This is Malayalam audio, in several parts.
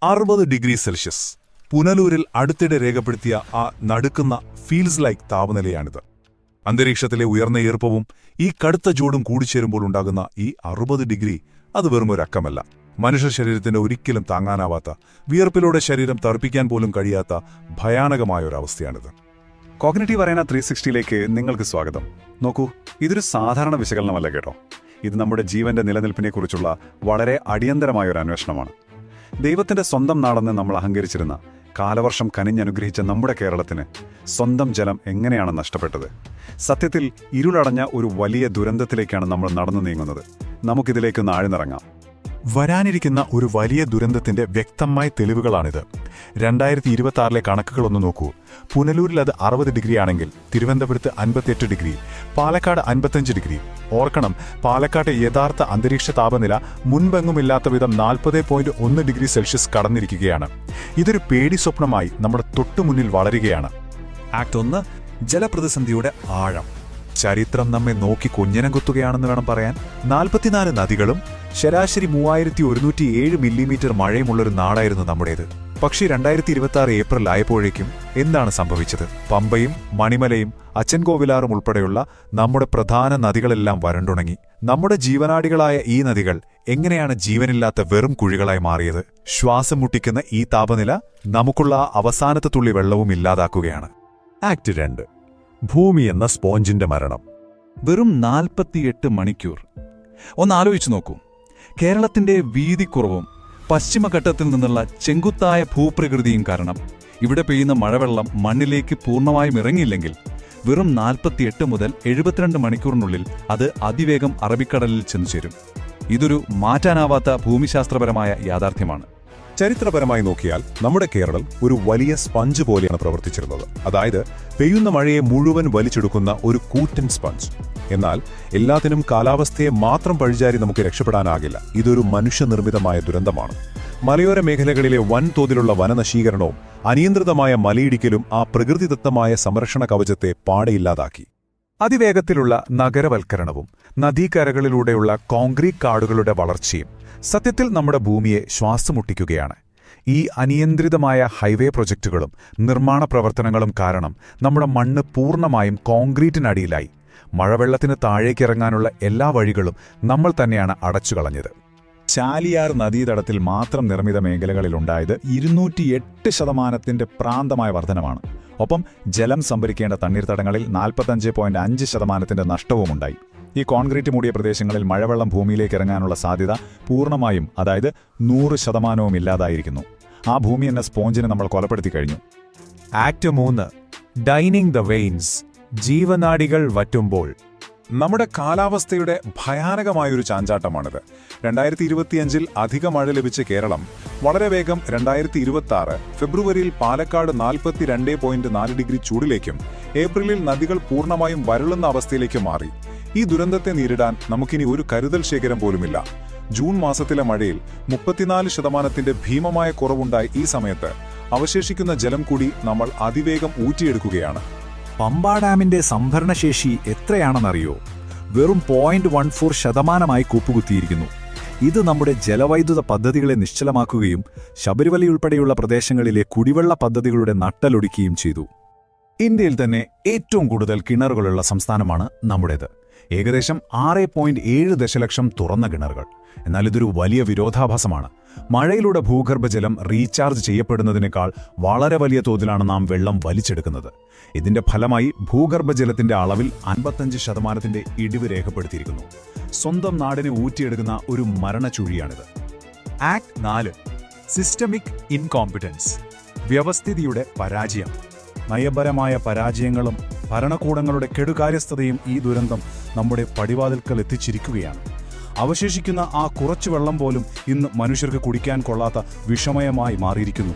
60 ഡിഗ്രി സെൽഷ്യസ് പുനലൂരിൽ അടുത്തിടെ രേഖപ്പെടുത്തിയ ആ നടുക്കുന്ന ഫീൽസ് ലൈക്ക് താപനിലയാണിത്. അന്തരീക്ഷത്തിലെ ഉയർന്ന ഈർപ്പവും ഈ കടുത്ത ചൂടും കൂടിച്ചേരുമ്പോൾ ഉണ്ടാകുന്ന ഈ 60 ഡിഗ്രി അത് വെറുമൊരക്കമല്ല. മനുഷ്യ ശരീരത്തിന് ഒരിക്കലും താങ്ങാനാവാത്ത, വിയർപ്പിലൂടെ ശരീരം തറപ്പിക്കാൻ പോലും കഴിയാത്ത ഭയാനകമായൊരവസ്ഥയാണിത്. കോഗ്നിറ്റീവ് അറേന 360ലേക്ക് നിങ്ങൾക്ക് സ്വാഗതം. നോക്കൂ, ഇതൊരു സാധാരണ വിശകലനമല്ല കേട്ടോ. ഇത് നമ്മുടെ ജീവന്റെ നിലനിൽപ്പിനെക്കുറിച്ചുള്ള വളരെ അടിയന്തരമായൊരു അന്വേഷണമാണ്. ദൈവത്തിന്റെ സ്വന്തം നാടെന്ന് നമ്മൾ അഹങ്കരിച്ചിരുന്ന, കാലവർഷം കനിഞ്ഞനുഗ്രഹിച്ച നമ്മുടെ കേരളത്തിന് സ്വന്തം ജലം എങ്ങനെയാണ് നഷ്ടപ്പെട്ടത്? സത്യത്തിൽ ഇരുളടഞ്ഞ ഒരു വലിയ ദുരന്തത്തിലേക്കാണ് നമ്മൾ നടന്നു നീങ്ങുന്നത്. നമുക്കിതിലേക്കൊന്ന് ആഴ്ന്നിറങ്ങാം. വരാനിരിക്കുന്ന ഒരു വലിയ ദുരന്തത്തിന്റെ വ്യക്തമായ തെളിവുകളാണിത്. 2026 കണക്കുകളൊന്ന് നോക്കൂ. പുനലൂരിൽ അത് 60 ഡിഗ്രി ആണെങ്കിൽ തിരുവനന്തപുരത്ത് 58 ഡിഗ്രി, പാലക്കാട് 55 ഡിഗ്രി. ഓർക്കണം, പാലക്കാട്ടെ യഥാർത്ഥ അന്തരീക്ഷ താപനില മുൻപെങ്ങുമില്ലാത്ത വിധം 40.1 ഡിഗ്രി സെൽഷ്യസ് കടന്നിരിക്കുകയാണ്. ഇതൊരു പേടി സ്വപ്നമായി നമ്മുടെ തൊട്ടുമുന്നിൽ വളരുകയാണ്. ആക്ട് 1, ജലപ്രതിസന്ധിയുടെ ആഴം. ചരിത്രം നമ്മെ നോക്കി കുഞ്ഞനം കുത്തുകയാണെന്ന് വേണം പറയാൻ. 44 നദികളും ശരാശരി 3107 മില്ലിമീറ്റർ മഴയുമുള്ളൊരു നാടായിരുന്നു നമ്മുടേത്. പക്ഷേ 2026 ഏപ്രിൽ ആയപ്പോഴേക്കും എന്താണ് സംഭവിച്ചത്? പമ്പയും മണിമലയും അച്ചൻകോവിലാറും ഉൾപ്പെടെയുള്ള നമ്മുടെ പ്രധാന നദികളെല്ലാം വരണ്ടുണങ്ങി. നമ്മുടെ ജീവനാഡികളായ ഈ നദികൾ എങ്ങനെയാണ് ജീവനില്ലാത്ത വെറും കുഴികളായി മാറിയത്? ശ്വാസം മുട്ടിക്കുന്ന ഈ താപനില നമുക്കുള്ള അവസാനത്തെ തുള്ളി വെള്ളവും ഇല്ലാതാക്കുകയാണ്. ആക്ട് 2, ഭൂമി എന്ന സ്പോഞ്ചിന്റെ മരണം. വെറും 48 മണിക്കൂർ. ഒന്നാലോചിച്ചു നോക്കൂ. കേരളത്തിന്റെ വീതിക്കുറവും പശ്ചിമഘട്ടത്തിൽ നിന്നുള്ള ചെങ്കുത്തായ ഭൂപ്രകൃതിയും കാരണം ഇവിടെ പെയ്യുന്ന മഴവെള്ളം മണ്ണിലേക്ക് പൂർണ്ണമായും ഇറങ്ങിയില്ലെങ്കിൽ വെറും 48 മുതൽ 72 മണിക്കൂറിനുള്ളിൽ അത് അതിവേഗം അറബിക്കടലിൽ ചെന്നു ചേരും. ഇതൊരു മാറ്റാനാവാത്ത ഭൂമിശാസ്ത്രപരമായ യാഥാർത്ഥ്യമാണ്. ചരിത്രപരമായി നോക്കിയാൽ നമ്മുടെ കേരളം ഒരു വലിയ സ്പഞ്ച് പോലെയാണ് പ്രവർത്തിച്ചിരുന്നത്. അതായത് പെയ്യുന്ന മഴയെ മുഴുവൻ വലിച്ചെടുക്കുന്ന ഒരു കൂറ്റൻ സ്പഞ്ച്. എന്നാൽ എല്ലാത്തിനും കാലാവസ്ഥയെ മാത്രം പഴിചാരി നമുക്ക് രക്ഷപ്പെടാനാകില്ല. ഇതൊരു മനുഷ്യനിർമ്മിതമായ ദുരന്തമാണ്. മലയോര മേഖലകളിലെ വൻതോതിലുള്ള വനനശീകരണവും അനിയന്ത്രിതമായ മലയിടിക്കലും ആ പ്രകൃതിദത്തമായ സംരക്ഷണ കവചത്തെ പാടെയില്ലാതാക്കി. അതിവേഗത്തിലുള്ള നഗരവൽക്കരണവും നദീക്കരകളിലൂടെയുള്ള കോൺക്രീറ്റ് കാടുകളുടെ വളർച്ചയും സത്യത്തിൽ നമ്മുടെ ഭൂമിയെ ശ്വാസമുട്ടിക്കുകയാണ്. ഈ അനിയന്ത്രിതമായ ഹൈവേ പ്രൊജക്റ്റുകളും നിർമ്മാണ പ്രവർത്തനങ്ങളും കാരണം നമ്മുടെ മണ്ണ് പൂർണ്ണമായും കോൺക്രീറ്റിനടിയിലായി. മഴവെള്ളത്തിന് താഴേക്കിറങ്ങാനുള്ള എല്ലാ വഴികളും നമ്മൾ തന്നെയാണ് അടച്ചുകളഞ്ഞത്. ചാലിയാർ നദീതടത്തിൽ മാത്രം നിർമ്മിത മേഖലകളിലുണ്ടായത് 208% പ്രാന്തമായ വർധനമാണ്. ഒപ്പം ജലം സംഭരിക്കേണ്ട തണ്ണീർത്തടങ്ങളിൽ 45.5% നഷ്ടവുമുണ്ടായി. ഈ കോൺക്രീറ്റ് മൂടിയ പ്രദേശങ്ങളിൽ മഴവെള്ളം ഭൂമിയിലേക്ക് ഇറങ്ങാനുള്ള സാധ്യത പൂർണ്ണമായും, അതായത് 100% ഇല്ലാതായിരിക്കുന്നു. ആ ഭൂമി എന്ന സ്പോഞ്ചിനെ നമ്മൾ കൊലപ്പെടുത്തി കഴിഞ്ഞു. Act 3, dying the veins. ജീവനാഡികൾ വറ്റുമ്പോൾ. നമ്മുടെ കാലാവസ്ഥയുടെ ഭയാനകമായൊരു ചാഞ്ചാട്ടമാണിത്. 2025 അധിക മഴ ലഭിച്ച കേരളം വളരെ വേഗം 2026 ഫെബ്രുവരിയിൽ പാലക്കാട് 42.4 ഡിഗ്രി ചൂടിലേക്കും ഏപ്രിലിൽ നദികൾ പൂർണ്ണമായും വരളുന്ന അവസ്ഥയിലേക്കും മാറി. ഈ ദുരന്തത്തെ നേരിടാൻ നമുക്കിനി ഒരു കരുതൽ ശേഖരം പോലുമില്ല. ജൂൺ മാസത്തിലെ മഴയിൽ 34% ഭീമമായ കുറവുണ്ടായ ഈ സമയത്ത് അവശേഷിക്കുന്ന ജലം കൂടി നമ്മൾ അതിവേഗം ഊറ്റിയെടുക്കുകയാണ്. പമ്പാ ഡാമിന്റെ സംഭരണശേഷി എത്രയാണെന്നറിയോ? വെറും 0.14% കൂപ്പുകുത്തിയിരിക്കുന്നു. ഇത് നമ്മുടെ ജലവൈദ്യുത പദ്ധതികളെ നിശ്ചലമാക്കുകയും ശബരിമലയുൾപ്പെടെയുള്ള പ്രദേശങ്ങളിലെ കുടിവെള്ള പദ്ധതികളുടെ നട്ടലൊടിക്കുകയും ചെയ്തു. ഇന്ത്യയിൽ തന്നെ ഏറ്റവും കൂടുതൽ കിണറുകളുള്ള സംസ്ഥാനമാണ് നമ്മുടേത്. ഏകദേശം 6.7 ദശലക്ഷം തുറന്ന കിണറുകൾ. എന്നാൽ ഇതൊരു വലിയ വിരോധാഭാസമാണ്. മഴയിലൂടെ ഭൂഗർഭജലം റീചാർജ് ചെയ്യപ്പെടുന്നതിനേക്കാൾ വളരെ വലിയ തോതിലാണ് നാം വെള്ളം വലിച്ചെടുക്കുന്നത്. ഇതിന്റെ ഫലമായി ഭൂഗർഭജലത്തിന്റെ അളവിൽ 55% ഇടിവ് രേഖപ്പെടുത്തിയിരിക്കുന്നു. സ്വന്തം നാടിനെ ഊറ്റിയെടുക്കുന്ന ഒരു മരണച്ചുഴിയാണിത്. Act 4, systemic incompetence. വ്യവസ്ഥിതിയുടെ പരാജയം. നയപരമായ പരാജയങ്ങളും ഭരണകൂടങ്ങളുടെ കെടുകാര്യസ്ഥതയും ഈ ദുരന്തം നമ്മുടെ പടിവാതിൽക്കൽ എത്തിച്ചിരിക്കുകയാണ്. അവശേഷിക്കുന്ന ആ കുറച്ചു വെള്ളം പോലും ഇന്ന് മനുഷ്യർക്ക് കുടിക്കാൻ കൊള്ളാത്ത വിഷമയമായി മാറിയിരിക്കുന്നു.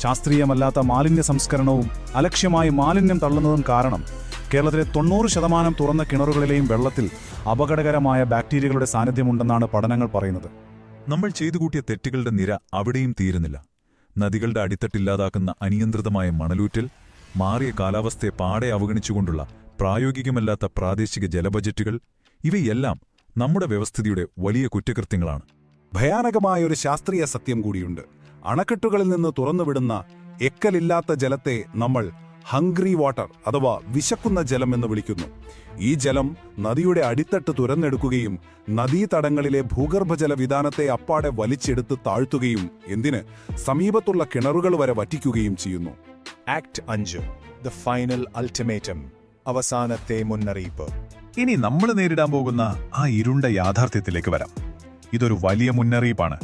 ശാസ്ത്രീയമല്ലാത്ത മാലിന്യ സംസ്കരണവും അലക്ഷ്യമായി മാലിന്യം തള്ളുന്നതും കാരണം കേരളത്തിലെ 90% തുറന്ന കിണറുകളിലെയും വെള്ളത്തിൽ അപകടകരമായ ബാക്ടീരിയകളുടെ സാന്നിധ്യമുണ്ടെന്നാണ് പഠനങ്ങൾ പറയുന്നത്. നമ്മൾ ചെയ്തു കൂട്ടിയ തെറ്റുകളുടെ നിര അവിടെയും തീരുന്നില്ല. നദികളുടെ അടിത്തട്ടില്ലാതാക്കുന്ന അനിയന്ത്രിതമായ മണലൂറ്റൽ, മാറിയ കാലാവസ്ഥയെ പാടെ അവഗണിച്ചുകൊണ്ടുള്ള പ്രായോഗികമല്ലാത്ത പ്രാദേശിക ജലബജറ്റുകൾ, ഇവയെല്ലാം നമ്മുടെ വ്യവസ്ഥിതിയുടെ വലിയ കുറ്റകൃത്യങ്ങളാണ്. ഭയാനകമായൊരു ശാസ്ത്രീയ സത്യം കൂടിയുണ്ട്. അണക്കെട്ടുകളിൽ നിന്ന് തുറന്നുവിടുന്ന എക്കലില്ലാത്ത ജലത്തെ നമ്മൾ ഹംഗ്രി വാട്ടർ അഥവാ വിശക്കുന്ന ജലം എന്ന് വിളിക്കുന്നു. ഈ ജലം നദിയുടെ അടിത്തട്ട് തുരന്നെടുക്കുകയും നദീതടങ്ങളിലെ ഭൂഗർഭജല വിതാനത്തെ അപ്പാടെ വലിച്ചെടുത്ത് താഴ്ത്തുകയും എന്തിന് സമീപത്തുള്ള കിണറുകൾ വരെ വറ്റിക്കുകയും ചെയ്യുന്നു. ആക്ട് 5 ദ ഫൈനൽ അൾട്ടിമേറ്റം, അവസാനത്തെ മുന്നറിയിപ്പ്. ഇനി നമ്മൾ നേരിടാൻ പോകുന്ന ആ ഇരുണ്ട യാഥാർത്ഥ്യത്തിലേക്ക് വരാം. ഇതൊരു വലിയ മുന്നറിയിപ്പാണ്.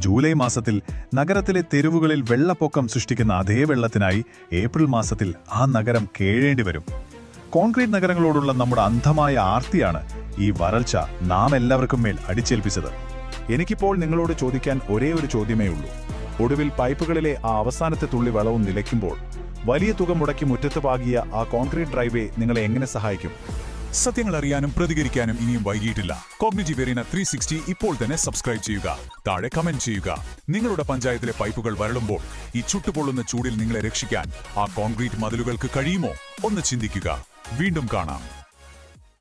ജൂലൈ മാസത്തിൽ നഗരത്തിലെ തെരുവുകളിൽ വെള്ളപ്പൊക്കം സൃഷ്ടിക്കുന്ന അതേ വെള്ളത്തിനായി ഏപ്രിൽ മാസത്തിൽ ആ നഗരം കേഴേണ്ടി വരും. കോൺക്രീറ്റ് നഗരങ്ങളോടുള്ള നമ്മുടെ അന്ധമായ ആർത്തിയാണ് ഈ വരൾച്ച നാം എല്ലാവർക്കും മേൽ അടിച്ചേൽപ്പിച്ചത്. എനിക്കിപ്പോൾ നിങ്ങളോട് ചോദിക്കാൻ ഒരേ ഒരു ചോദ്യമേ ഉള്ളൂ. ഒടുവിൽ പൈപ്പുകളിലെ ആ അവസാനത്തെ തുള്ളി വെള്ളവും നിലയ്ക്കുമ്പോൾ വലിയ തുക മുടക്കി മുറ്റത്ത് പാകിയ ആ കോൺക്രീറ്റ് ഡ്രൈവേ നിങ്ങളെ എങ്ങനെ സഹായിക്കും? സത്യങ്ങൾ അറിയാനും പ്രതികരിക്കാനും ഇനിയും വൈകിയിട്ടില്ല. കോഗ്നിറ്റീവ് എരീന 360 ഇപ്പോൾ തന്നെ സബ്സ്ക്രൈബ് ചെയ്യുക. താഴെ കമന്റ് ചെയ്യുക. നിങ്ങളുടെ പഞ്ചായത്തിലെ പൈപ്പുകൾ വരളുമ്പോൾ ഈ ചുട്ടുപൊള്ളുന്ന ചൂടിൽ നിങ്ങളെ രക്ഷിക്കാൻ ആ കോൺക്രീറ്റ് മതിലുകൾക്ക് കഴിയുമോ? ഒന്ന് ചിന്തിക്കുക. വീണ്ടും കാണാം.